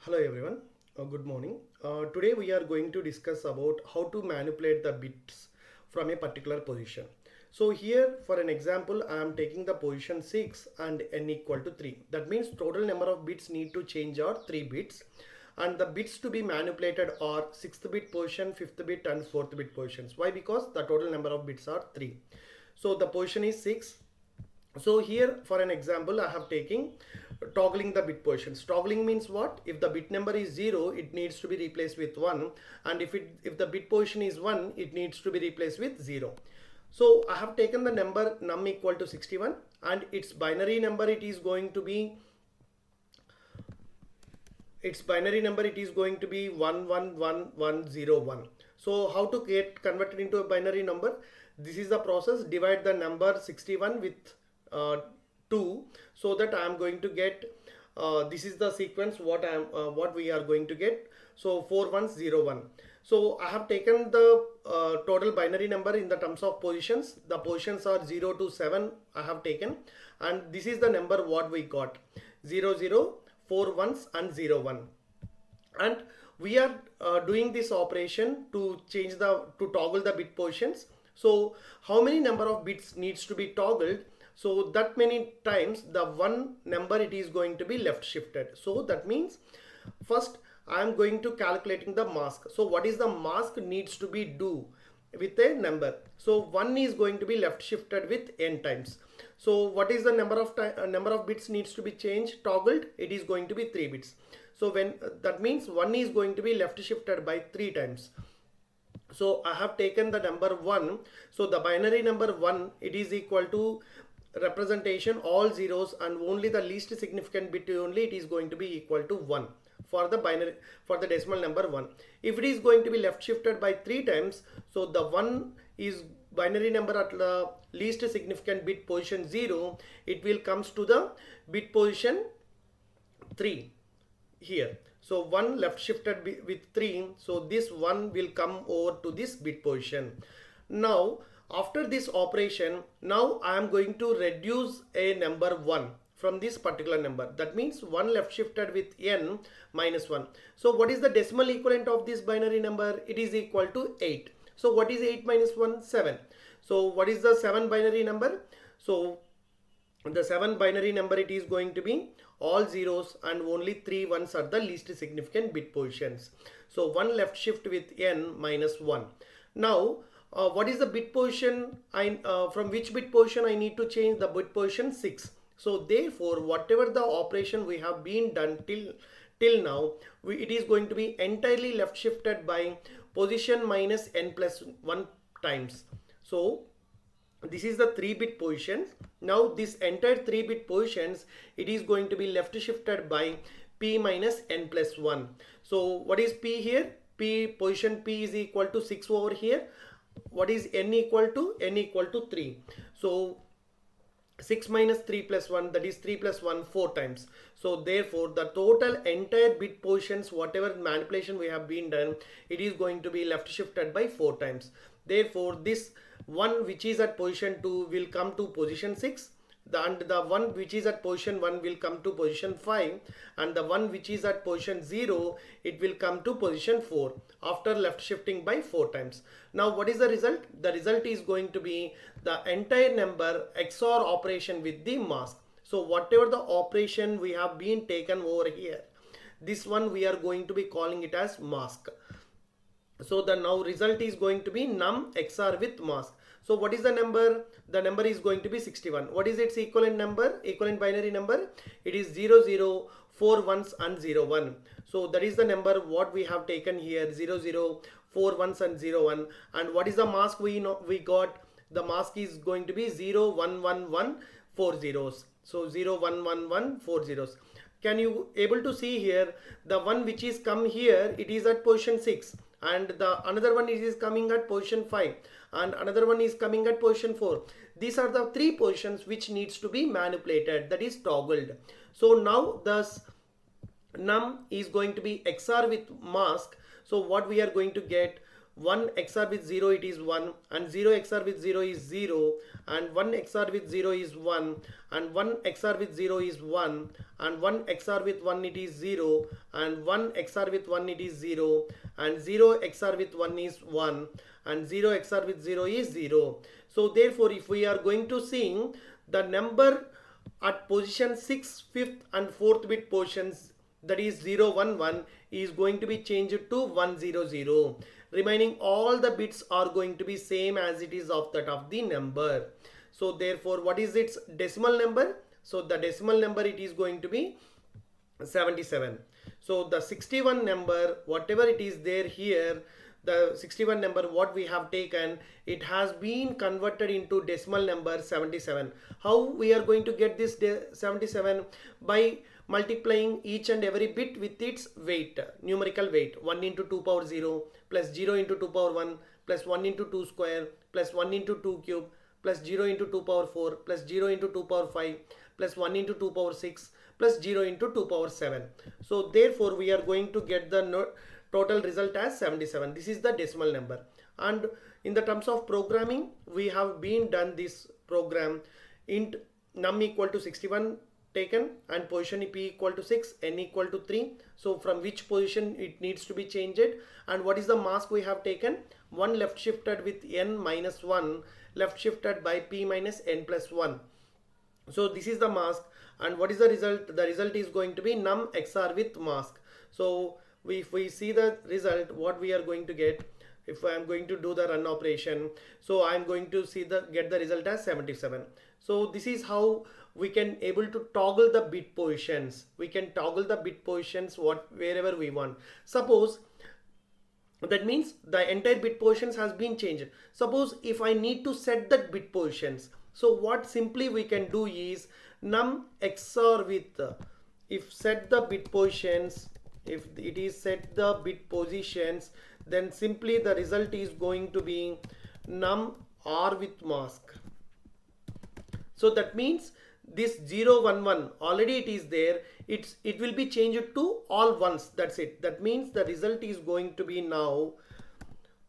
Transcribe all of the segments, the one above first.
Hello everyone, good morning. Today we are going to discuss about how to manipulate the bits from a particular position. So here for an example I am taking the position 6 and n equal to 3. That means total number of bits need to change are 3 bits, and the bits to be manipulated are 6th bit position, 5th bit and 4th bit positions. Why? Because the total number of bits are 3. So the position is 6. So here for an example I have taken toggling the bit positions. Toggling means what? If the bit number is 0, it needs to be replaced with 1, and if the bit position is 1, it needs to be replaced with 0. So I have taken the number num equal to 61, and its binary number it is going to be 111101. So how to get converted into a binary number? This is the process. Divide the number 61 with 2, so that I am going to get this is the sequence what we are going to get. So 4101. So I have taken the total binary number in the terms of positions. The positions are 0 to 7 I have taken, and this is the number what we got: 00, 4 ones and 0 1. And we are doing this operation to toggle the bit positions. So how many number of bits needs to be toggled? So that many times the one number it is going to be left shifted. So that means first I am going to calculating the mask. So what is the mask needs to be do with a number? So 1 is going to be left shifted with n times. So what is the number of bits needs to be changed, toggled? It is going to be 3 bits. So when that means 1 is going to be left shifted by 3 times. So I have taken the number 1. So the binary number 1, it is equal to representation all zeros, and only the least significant bit only it is going to be equal to 1 for the binary, for the decimal number 1. If it is going to be left shifted by 3 times, so the 1 is binary number at the least significant bit position 0, it will comes to the bit position 3 here. So 1 left shifted with 3, so this 1 will come over to this bit position. Now after this operation, now I am going to reduce a number 1 from this particular number. That means 1 left shifted with n minus 1. So what is the decimal equivalent of this binary number? It is equal to 8. So what is 8 minus 1? 7. So what is the 7 binary number? So the 7 binary number it is going to be all zeros and only 3 ones are the least significant bit positions. So 1 left shift with n minus 1. Now what is the bit position? From which bit position I need to change? The bit position 6. So therefore whatever the operation we have been done till now, it is going to be entirely left shifted by position minus n plus 1 times. So this is the 3-bit positions. Now this entire 3-bit positions, it is going to be left shifted by p minus n plus 1. So what is p here? Position p is equal to 6 over here. What is n equal to? N equal to 3. So 6 minus 3 plus 1, that is 3 plus 1, 4 times. So therefore the total entire bit positions, whatever manipulation we have been done, it is going to be left shifted by 4 times. Therefore this 1 which is at position 2 will come to position 6, and the 1 which is at position 1 will come to position 5, and the 1 which is at position 0, it will come to position 4 after left shifting by 4 times. Now what is the result? The result is going to be the entire number XOR operation with the mask. So whatever the operation we have been taken over here, this one we are going to be calling it as mask. So the now result is going to be num XOR with mask. So what is the number? The number is going to be 61. What is its equivalent number? Equivalent binary number? It is 00, 4 ones and 0 1. So that is the number what we have taken here: 00, 4 ones and 0 1. And what is the mask we got? The mask is going to be 0 1 1 1 4 zeros. So 0 1 1 1 4 zeros. Can you able to see here the one which is come here? It is at position 6, and the another one is coming at position 5, and another one is coming at position 4. These are the 3 positions which needs to be manipulated, that is toggled. So now thus num is going to be XOR with mask. So what we are going to get? 1 XOR with 0 it is 1, and 0 XOR with 0 is 0, and 1 XOR with 0 is 1, and 1 XOR with 0 is 1, and 1 XOR with 1 it is 0, and 1 XOR with 1 it is 0, and 0 XOR with 1 is 1, and 0 XOR with 0 is 0. So therefore if we are going to see the number at position 6th, 5th and 4th bit positions, that is 0 1 1, is going to be changed to 1 0 0. Remaining all the bits are going to be same as it is of that of the number. So therefore what is its decimal number? So the decimal number it is going to be 77. So the 61 number, whatever it is there here, the 61 number what we have taken, it has been converted into decimal number 77. How we are going to get this 77? By multiplying each and every bit with its weight, numerical weight. 1 into 2 power 0 plus 0 into 2 power 1 plus 1 into 2 square plus 1 into 2 cube plus 0 into 2 power 4 plus 0 into 2 power 5 plus 1 into 2 power 6 plus 0 into 2 power 7. So therefore we are going to get the total result as 77. This is the decimal number. And in the terms of programming, we have been done this program. Int num equal to 61 taken, and position p equal to 6, n equal to 3. So from which position it needs to be changed, and what is the mask we have taken? 1 left shifted with n minus 1 left shifted by p minus n plus 1. So this is the mask, and what is the result? The result is going to be num XOR with mask. So if we see the result, what we are going to get, if I am going to do the run operation, so I am going to get the result as 77. So this is how we can able to toggle the bit positions. We can toggle the bit positions wherever we want. Suppose that means the entire bit positions has been changed. Suppose if I need to set that bit positions, so what simply we can do is num XOR with, if set the bit positions, if it is set the bit positions, then simply the result is going to be num OR with mask. So that means this 0 1 1 already it is there, it will be changed to all ones. That's it. That means the result is going to be now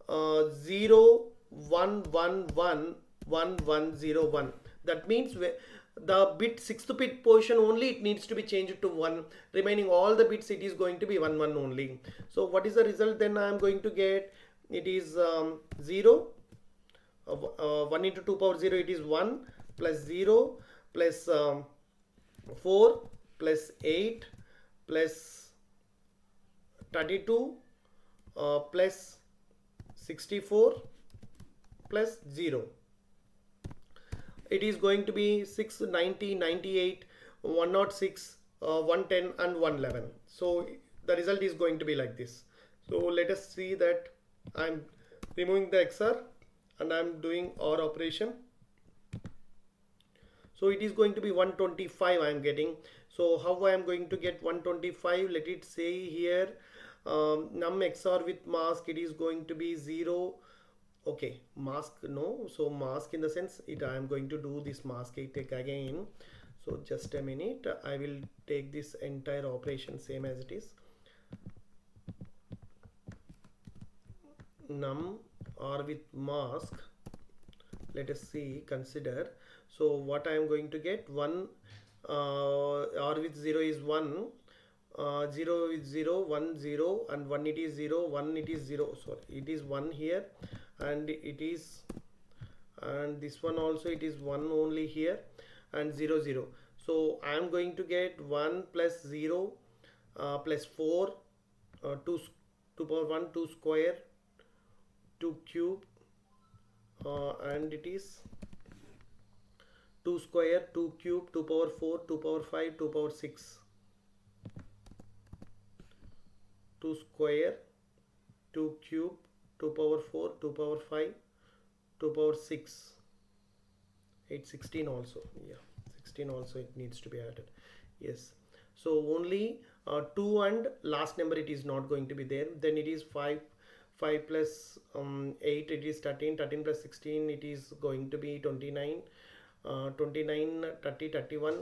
0 1 1 1 1 1 0 1. That means the bit 6th bit position only it needs to be changed to 1. Remaining all the bits it is going to be 1 1 only. So what is the result then I am going to get? It is 0 1 into 2 power 0 it is 1 plus 0 plus 4 plus 8 plus 32 plus 64 plus 0. It is going to be 6 90 98 106 110 and 111. So the result is going to be like this. So let us see that I'm removing the XOR and I'm doing OR operation. So it is going to be 125 I am getting. So how I am going to get 125? Let it say here num XOR with mask, it is going to be 0. Okay, mask no. So mask in the sense it I am going to do this mask take again. So just a minute, I will take this entire operation same as it is. Num OR with mask, let us see, consider. So what I am going to get, 1 OR with 0 is 1, 0 is 0 1 0 and 1 it is 0 1 it is 0, sorry it is 1 here, and it is, and this one also it is 1 only here, and 0 0. So I am going to get 1 plus 0 plus 4 2 power 1 2 square 2 cube and it is 2 square 2 cube 2 power 4 2 power 5 2 power 6 2 square 2 cube 2 power 4 2 power 5 2 power 6 8 16 also, yeah 16 also it needs to be added, yes. So only 2 and last number it is not going to be there. Then it is 5 plus 8 it is 13 13 plus 16 it is going to be 29 29 30 31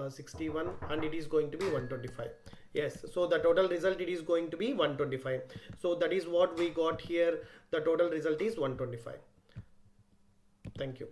61 and it is going to be 125. Yes, so the total result it is going to be 125. So that is what we got here. The total result is 125. Thank you.